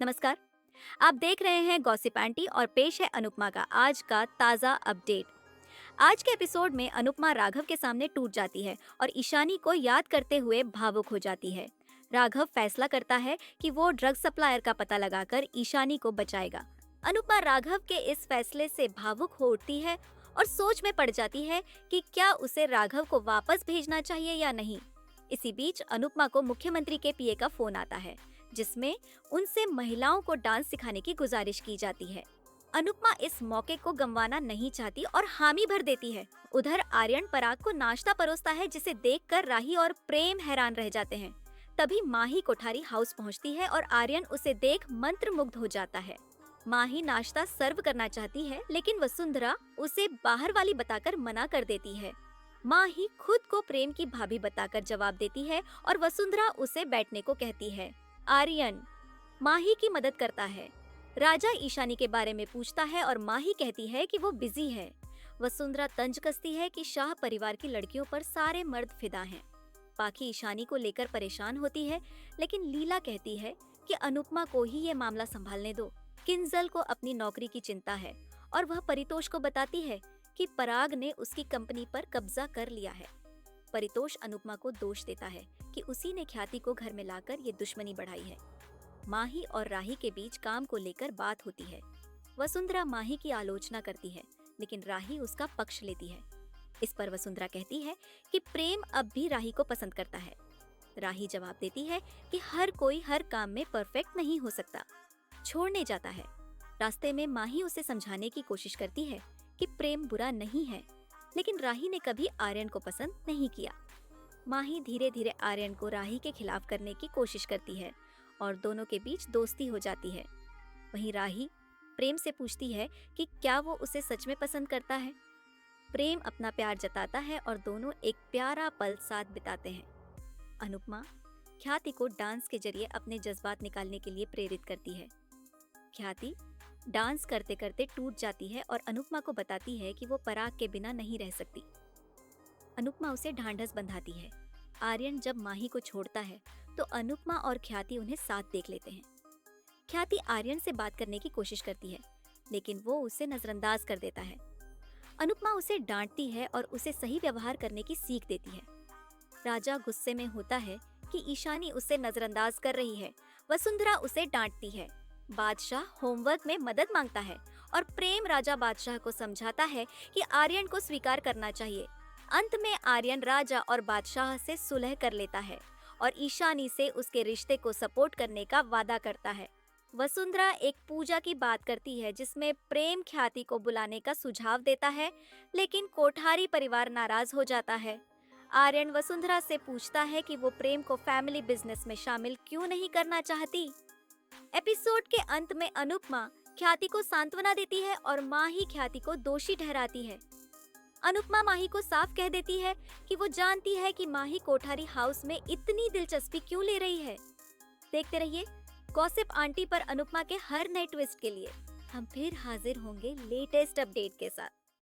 नमस्कार। आप देख रहे हैं गॉसिप आंटी और पेश है अनुपमा का आज का ताज़ा अपडेट। आज के एपिसोड में अनुपमा राघव के सामने टूट जाती है और ईशानी को याद करते हुए भावुक हो जाती है। राघव फैसला करता है कि वो ड्रग सप्लायर का पता लगाकर ईशानी को बचाएगा। अनुपमा राघव के इस फैसले से भावुक हो उठती है और सोच में पड़ जाती है कि क्या उसे राघव को वापस भेजना चाहिए या नहीं। इसी बीच अनुपमा को मुख्यमंत्री के पीए का फोन आता है, जिसमें उनसे महिलाओं को डांस सिखाने की गुजारिश की जाती है। अनुपमा इस मौके को गंवाना नहीं चाहती और हामी भर देती है। उधर आर्यन पराग को नाश्ता परोसता है, जिसे देखकर राही और प्रेम हैरान रह जाते हैं। तभी माही कोठारी हाउस पहुंचती है और आर्यन उसे देख मंत्रमुग्ध हो जाता है। माही नाश्ता सर्व करना चाहती है, लेकिन वसुंधरा उसे बाहर वाली बताकर मना कर देती है। माही खुद को प्रेम की भाभी बताकर जवाब देती है और वसुंधरा उसे बैठने को कहती है। आर्यन माही की मदद करता है। राजा ईशानी के बारे में पूछता है और माही कहती है कि वो बिजी है। वसुंधरा तंज कसती है कि शाह परिवार की लड़कियों पर सारे मर्द फिदा हैं। पाखी ईशानी को लेकर परेशान होती है, लेकिन लीला कहती है कि अनुपमा को ही ये मामला संभालने दो। किंजल को अपनी नौकरी की चिंता है और वह परितोष को बताती है कि पराग ने उसकी कंपनी पर कब्जा कर लिया है। परितोष अनुपमा को दोष देता है कि उसी ने ख्याति को घर में लाकर ये दुश्मनी बढ़ाई है। माही और राही के बीच काम को लेकर बात होती है। वसुंधरा माही की आलोचना करती है, लेकिन राही उसका पक्ष लेती है। इस पर वसुंधरा कहती है कि प्रेम अब भी राही को पसंद करता है। राही जवाब देती है कि हर कोई हर काम में परफेक्ट नहीं हो सकता। छोड़ने जाता है। रास्ते में माही उसे समझाने की कोशिश करती है कि प्रेम बुरा नहीं है, लेकिन राही ने कभी आर्यन को पसंद नहीं किया। माही धीरे धीरे आर्यन को राही के खिलाफ करने की कोशिश करती है और दोनों के बीच दोस्ती हो जाती है। वहीं राही प्रेम से पूछती है कि क्या वो उसे सच में पसंद करता है। प्रेम अपना प्यार जताता है और दोनों एक प्यारा पल साथ बिताते हैं। अनुपमा ख्याति को डांस के जरिए अपने जज्बात निकालने के लिए प्रेरित करती है। ख्याति डांस करते करते टूट जाती है और अनुपमा को बताती है कि वो पराग के बिना नहीं रह सकती। अनुपमा उसे ढांढस बंधाती है। आर्यन जब माही को छोड़ता है तो अनुपमा और ख्याति उन्हें साथ देख लेते हैं। ख्याति आर्यन से बात करने की कोशिश करती है, लेकिन वो उसे नजरअंदाज कर देता है। अनुपमा उसे डांटती है और उसे सही व्यवहार करने की सीख देती है। राजा गुस्से में होता है कि ईशानी उसे नजरअंदाज कर रही है। वसुंधरा उसे डांटती है। बादशाह होमवर्क में मदद मांगता है और प्रेम राजा बादशाह को समझाता है कि आर्यन को स्वीकार करना चाहिए। अंत में आर्यन राजा और बादशाह से सुलह कर लेता है और ईशानी से उसके रिश्ते को सपोर्ट करने का वादा करता है। वसुंधरा एक पूजा की बात करती है, जिसमें प्रेम ख्याति को बुलाने का सुझाव देता है, लेकिन कोठारी परिवार नाराज हो जाता है। आर्यन वसुंधरा से पूछता है कि वो प्रेम को फैमिली बिजनेस में शामिल क्यों नहीं करना चाहती। एपिसोड के अंत में अनुपमा ख्याति को सांत्वना देती है और माही ख्याति को दोषी ठहराती है। अनुपमा माही को साफ कह देती है कि वो जानती है कि माही कोठारी हाउस में इतनी दिलचस्पी क्यों ले रही है। देखते रहिए गॉसिप आंटी पर अनुपमा के हर नए ट्विस्ट के लिए। हम फिर हाजिर होंगे लेटेस्ट अपडेट के साथ।